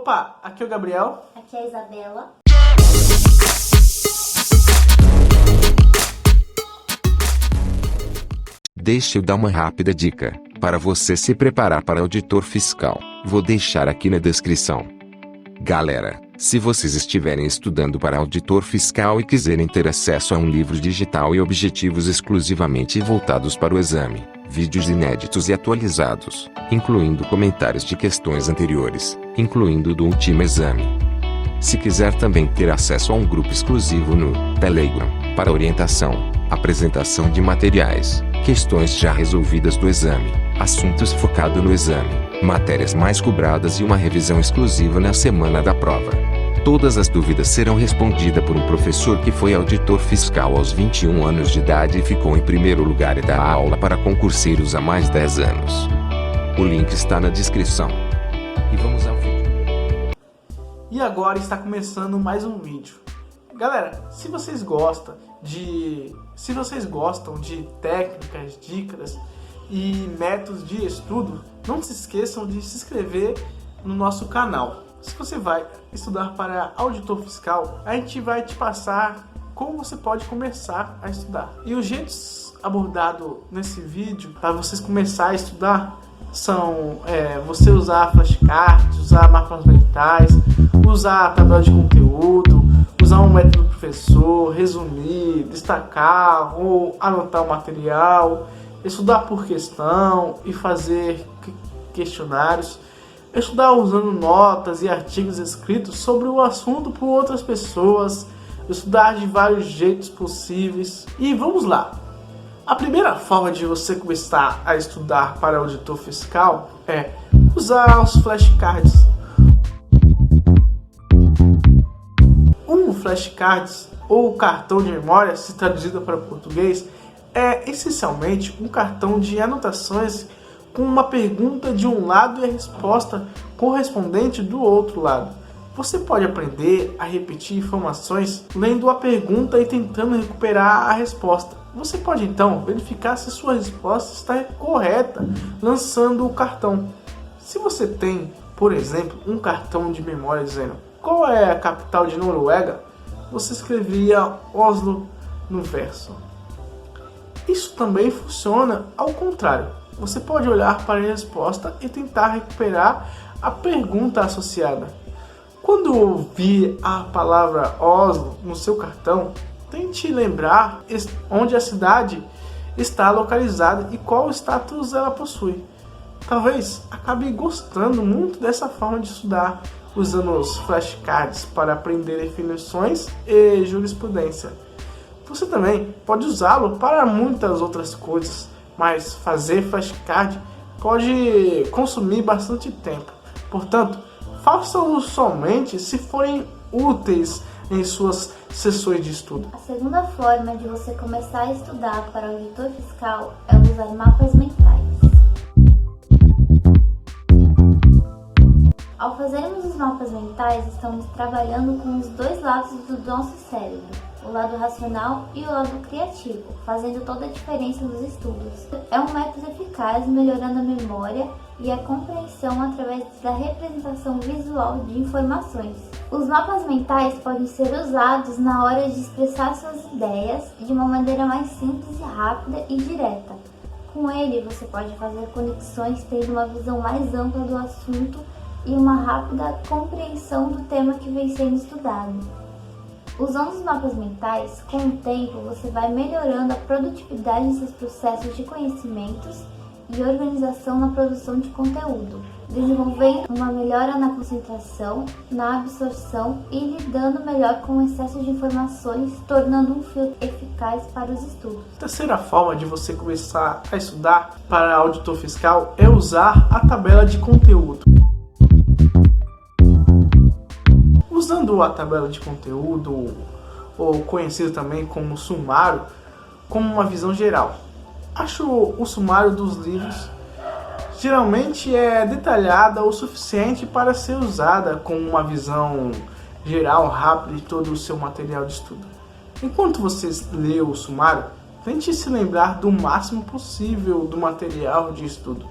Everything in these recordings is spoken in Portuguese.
Opa, aqui é o Gabriel. Aqui é a Isabela. Deixa eu dar uma rápida dica, para você se preparar para auditor fiscal. Vou deixar aqui na descrição. Galera, se vocês estiverem estudando para auditor fiscal e quiserem ter acesso a um livro digital e objetivos exclusivamente voltados para o exame, vídeos inéditos e atualizados, incluindo comentários de questões anteriores, incluindo do último exame. Se quiser também ter acesso a um grupo exclusivo no Telegram, para orientação, apresentação de materiais, questões já resolvidas do exame, assuntos focados no exame, matérias mais cobradas e uma revisão exclusiva na semana da prova. Todas as dúvidas serão respondidas por um professor que foi auditor fiscal aos 21 anos de idade e ficou em primeiro lugar e dá aula para concurseiros há mais de 10 anos. O link está na descrição. E vamos ao vídeo. E agora está começando mais um vídeo. Galera, se vocês gostam de técnicas, dicas e métodos de estudo, não se esqueçam de se inscrever no nosso canal. Se você vai estudar para auditor fiscal, a gente vai te passar como você pode começar a estudar. E os jeitos abordados nesse vídeo para vocês começar a estudar são você usar flashcards, usar mapas mentais, usar a tabela de conteúdo, usar um método do professor, resumir, destacar ou anotar o material, estudar por questão e fazer questionários, estudar usando notas e artigos escritos sobre o assunto por outras pessoas, estudar de vários jeitos possíveis. E vamos lá! A primeira forma de você começar a estudar para auditor fiscal é usar os flashcards. Um flashcards ou cartão de memória, se traduzido para português, é essencialmente um cartão de anotações com uma pergunta de um lado e a resposta correspondente do outro lado. Você pode aprender a repetir informações lendo a pergunta e tentando recuperar a resposta. Você pode então verificar se sua resposta está correta lançando o cartão. Se você tem, por exemplo, um cartão de memória dizendo qual é a capital de Noruega, você escrevia Oslo no verso. Isso também funciona ao contrário. Você pode olhar para a resposta e tentar recuperar a pergunta associada. Quando vir a palavra Oslo no seu cartão, tente lembrar onde a cidade está localizada e qual status ela possui. Talvez acabe gostando muito dessa forma de estudar, usando os flashcards para aprender definições e jurisprudência. Você também pode usá-lo para muitas outras coisas, mas fazer flashcard pode consumir bastante tempo. Portanto, faça-o somente se forem úteis em suas sessões de estudo. A segunda forma de você começar a estudar para auditor fiscal é usar mapas mentais. Ao fazermos os mapas mentais, estamos trabalhando com os dois lados do nosso cérebro, o lado racional e o lado criativo, fazendo toda a diferença nos estudos. É um método eficaz, melhorando a memória e a compreensão através da representação visual de informações. Os mapas mentais podem ser usados na hora de expressar suas ideias de uma maneira mais simples e rápida e direta. Com ele, você pode fazer conexões tendo uma visão mais ampla do assunto e uma rápida compreensão do tema que vem sendo estudado. Usando os mapas mentais, com o tempo você vai melhorando a produtividade em seus processos de conhecimentos e organização na produção de conteúdo, desenvolvendo uma melhora na concentração, na absorção e lidando melhor com o excesso de informações, tornando um filtro eficaz para os estudos. A terceira forma de você começar a estudar para auditor fiscal é usar a tabela de conteúdo. Usando a tabela de conteúdo, ou conhecido também como sumário, como uma visão geral. Acho o sumário dos livros geralmente é detalhada o suficiente para ser usada com uma visão geral rápida de todo o seu material de estudo. Enquanto você lê o sumário, tente se lembrar do máximo possível do material de estudo.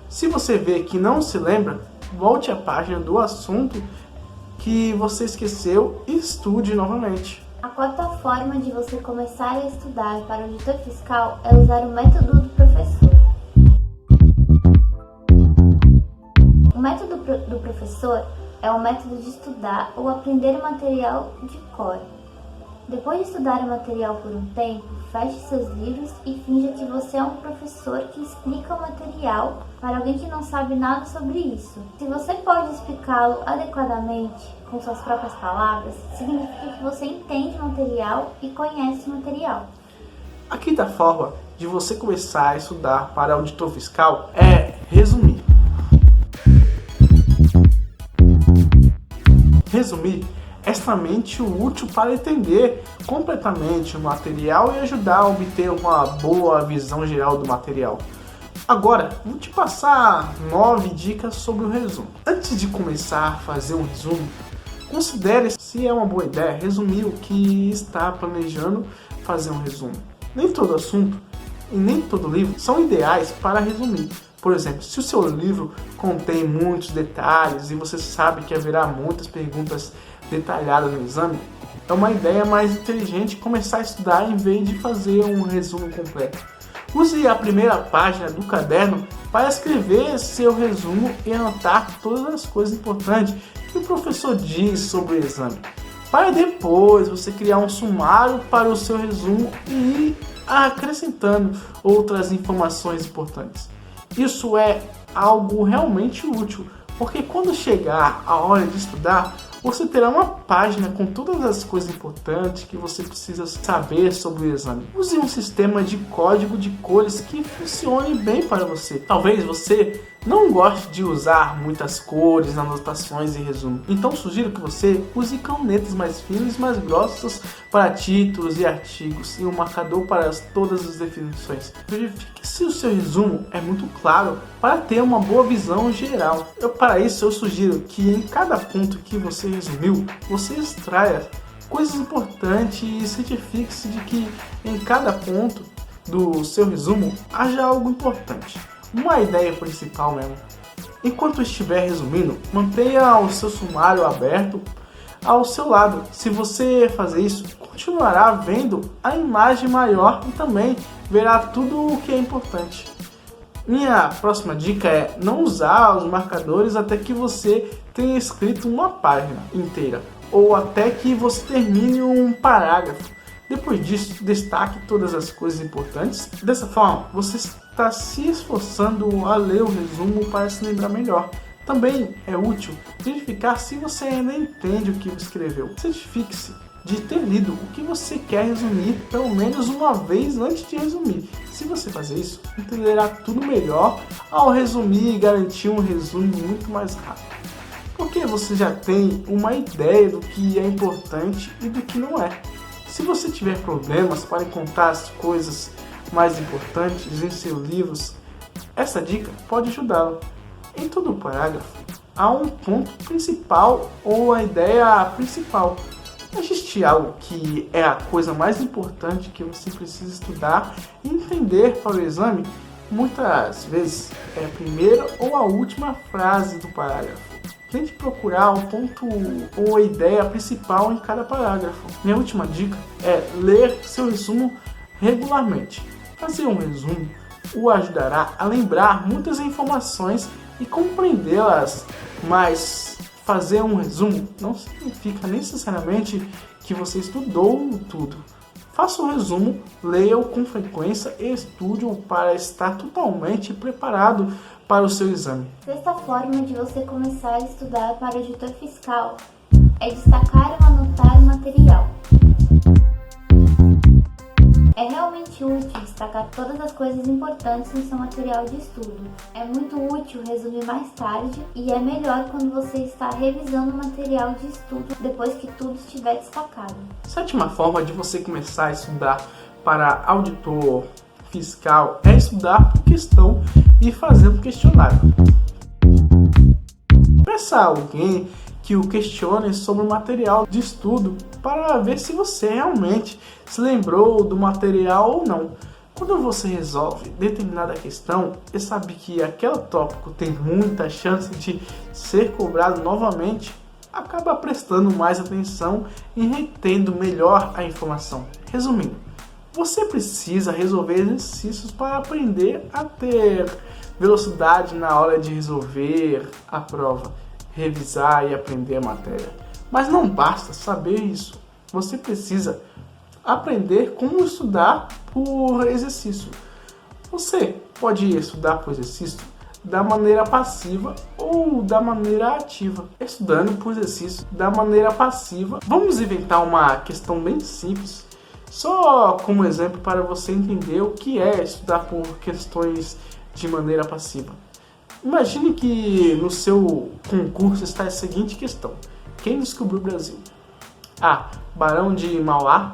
Se você vê que não se lembra, volte à página do assunto que você esqueceu e estude novamente. A quarta forma de você começar a estudar para o auditor fiscal é usar o método do professor. O método do professor é o método de estudar ou aprender o material de cor. Depois de estudar o material por um tempo, feche seus livros e finja que você é um professor que explica o material para alguém que não sabe nada sobre isso. Se você pode explicá-lo adequadamente com suas próprias palavras, significa que você entende o material e conhece o material. A quinta forma de você começar a estudar para auditor fiscal é resumir. Resumir é extremamente útil para entender completamente o material e ajudar a obter uma boa visão geral do material. Agora, vou te passar 9 dicas sobre o resumo. Antes de começar a fazer um resumo, considere se é uma boa ideia resumir o que está planejando fazer um resumo. Nem todo assunto e nem todo livro são ideais para resumir. Por exemplo, se o seu livro contém muitos detalhes e você sabe que haverá muitas perguntas detalhadas no exame, é uma ideia mais inteligente começar a estudar em vez de fazer um resumo completo. Use a primeira página do caderno para escrever seu resumo e anotar todas as coisas importantes que o professor diz sobre o exame, para depois você criar um sumário para o seu resumo e ir acrescentando outras informações importantes. Isso é algo realmente útil, porque quando chegar a hora de estudar, você terá uma página com todas as coisas importantes que você precisa saber sobre o exame. Use um sistema de código de cores que funcione bem para você. Talvez você não goste de usar muitas cores, anotações e resumo. Então sugiro que você use canetas mais finas e mais grossas para títulos e artigos e um marcador para todas as definições. Verifique se o seu resumo é muito claro para ter uma boa visão geral. Para isso eu sugiro que em cada ponto que você resumiu, você extraia coisas importantes e certifique-se de que em cada ponto do seu resumo haja algo importante. Uma ideia principal mesmo. Enquanto estiver resumindo, mantenha o seu sumário aberto ao seu lado. Se você fazer isso, continuará vendo a imagem maior e também verá tudo o que é importante. Minha próxima dica é não usar os marcadores até que você tenha escrito uma página inteira ou até que você termine um parágrafo. Depois disso, destaque todas as coisas importantes. Dessa forma, você está se esforçando a ler o resumo para se lembrar melhor. Também é útil verificar se você ainda entende o que escreveu. Certifique-se de ter lido o que você quer resumir pelo menos uma vez antes de resumir. Se você fazer isso, entenderá tudo melhor ao resumir e garantir um resumo muito mais rápido. Porque você já tem uma ideia do que é importante e do que não é. Se você tiver problemas para encontrar as coisas mais importantes em seus livros, essa dica pode ajudá-lo. Em todo o parágrafo, há um ponto principal ou a ideia principal. Existe algo que é a coisa mais importante que você precisa estudar e entender para o exame. Muitas vezes é a primeira ou a última frase do parágrafo. Tente procurar o ponto ou a ideia principal em cada parágrafo. Minha última dica é ler seu resumo regularmente. Fazer um resumo o ajudará a lembrar muitas informações e compreendê-las, mas fazer um resumo não significa necessariamente que você estudou tudo. Faça um resumo, leia-o com frequência e estude-o para estar totalmente preparado para o seu exame. Sexta forma de você começar a estudar para o auditor fiscal é destacar ou anotar o material. É realmente útil destacar todas as coisas importantes no seu material de estudo. É muito útil resumir mais tarde e é melhor quando você está revisando o material de estudo depois que tudo estiver destacado. Sétima forma de você começar a estudar para auditor fiscal é estudar por questão e fazer um questionário. Peça a alguém que o questione sobre o material de estudo para ver se você realmente se lembrou do material ou não. Quando você resolve determinada questão e sabe que aquele tópico tem muita chance de ser cobrado novamente, acaba prestando mais atenção e retendo melhor a informação. Resumindo, você precisa resolver exercícios para aprender a ter velocidade na hora de resolver a prova, revisar e aprender a matéria. Mas não basta saber isso, você precisa aprender como estudar por exercício. Você pode estudar por exercício da maneira passiva ou da maneira ativa. Estudando por exercício da maneira passiva, vamos inventar uma questão bem simples, só como exemplo para você entender o que é estudar por questões de maneira passiva. Imagine que no seu concurso está a seguinte questão: quem descobriu o Brasil? A. Barão de Mauá.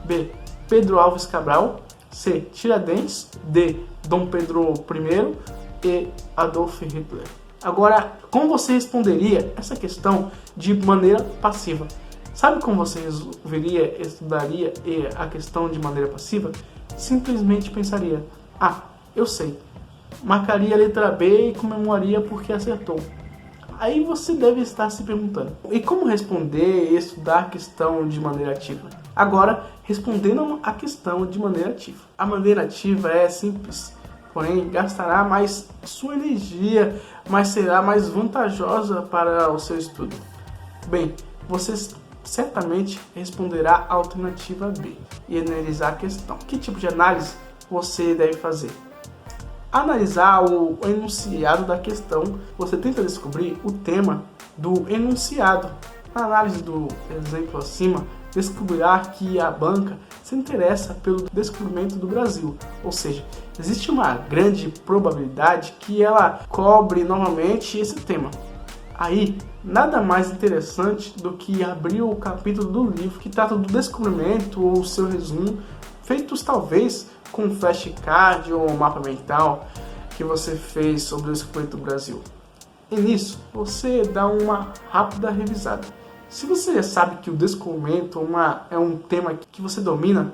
B. Pedro Álvares Cabral. C. Tiradentes. D. Dom Pedro I. E Adolf Hitler. Agora, como você responderia essa questão de maneira passiva? Sabe como você resolveria, estudaria a questão de maneira passiva? Simplesmente pensaria: ah, eu sei. Marcaria a letra B e comemoraria porque acertou. Aí você deve estar se perguntando: e como responder e estudar a questão de maneira ativa? Agora, respondendo a questão de maneira ativa. A maneira ativa é simples, porém gastará mais sua energia, mas será mais vantajosa para o seu estudo. Bem, você certamente responderá a alternativa B e analisar a questão. Que tipo de análise você deve fazer? Analisar o enunciado da questão. Você tenta descobrir o tema do enunciado. Na análise do exemplo acima, descobrirá que a banca se interessa pelo descobrimento do Brasil, ou seja, existe uma grande probabilidade que ela cobre novamente esse tema. Aí, nada mais interessante do que abrir o capítulo do livro que trata do descobrimento ou seu resumo, feitos talvez com um flashcard ou um mapa mental que você fez sobre o descobrimento do Brasil. E nisso, você dá uma rápida revisada. Se você já sabe que o descobrimento é um tema que você domina,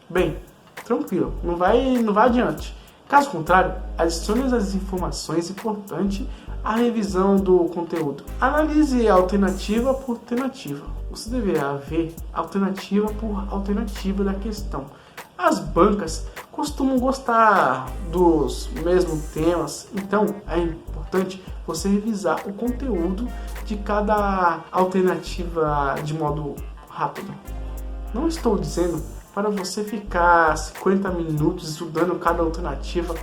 bem, tranquilo, não vai adiante. Caso contrário, adicione as informações importantes à revisão do conteúdo. Analise alternativa por alternativa. Você deverá ver alternativa por alternativa da questão. As bancas costumam gostar dos mesmos temas, então é importante você revisar o conteúdo de cada alternativa de modo rápido. Não estou dizendo para você ficar 50 minutos estudando cada alternativa,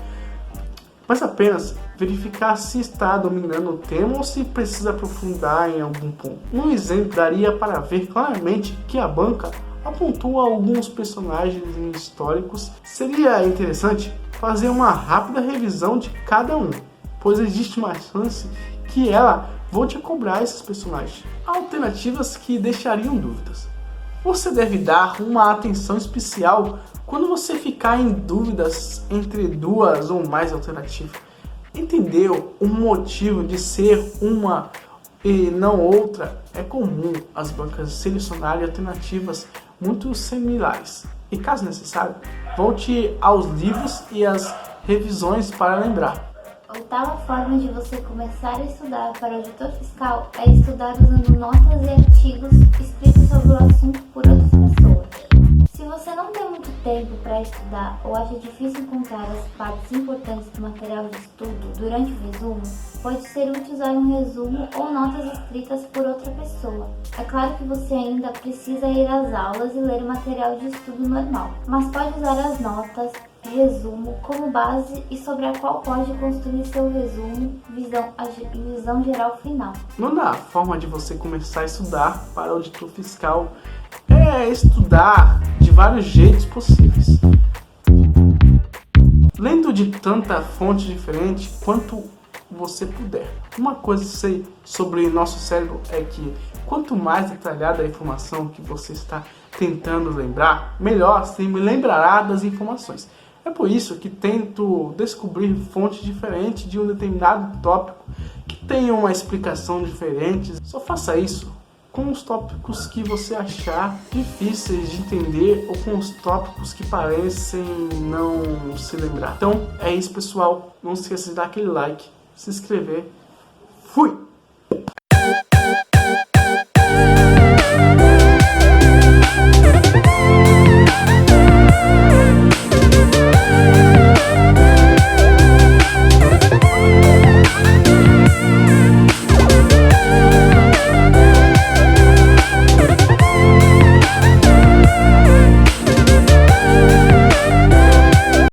mas apenas verificar se está dominando o tema ou se precisa aprofundar em algum ponto. Um exemplo daria para ver claramente que a banca apontou alguns personagens históricos. Seria interessante fazer uma rápida revisão de cada um, pois existe uma chance que ela volte a cobrar esses personagens. Alternativas que deixariam dúvidas. Você deve dar uma atenção especial quando você ficar em dúvidas entre duas ou mais alternativas. Entendeu o motivo de ser uma e não outra? É comum as bancas selecionarem alternativas muito similares. E caso necessário, volte aos livros e às revisões para lembrar. Oitava forma de você começar a estudar para auditor fiscal é estudar usando notas e artigos escritos sobre o assunto por outras pessoas. Se você não tem muito tempo para estudar ou acha difícil encontrar as partes importantes do material de estudo durante o resumo, pode ser útil usar um resumo ou notas escritas por outra pessoa. É claro que você ainda precisa ir às aulas e ler o material de estudo normal, mas pode usar as notas, resumo como base e sobre a qual pode construir seu resumo visão geral final. Nona forma de você começar a estudar para auditor fiscal é estudar de vários jeitos possíveis. Lendo de tanta fonte diferente quanto você puder. Uma coisa que sei sobre nosso cérebro é que quanto mais detalhada a informação que você está tentando lembrar, melhor se lembrará das informações. É por isso que tento descobrir fontes diferentes de um determinado tópico que tenham uma explicação diferente. Só faça isso com os tópicos que você achar difíceis de entender ou com os tópicos que parecem não se lembrar. Então é isso, pessoal. Não se esqueça de dar aquele like, se inscrever. Fui!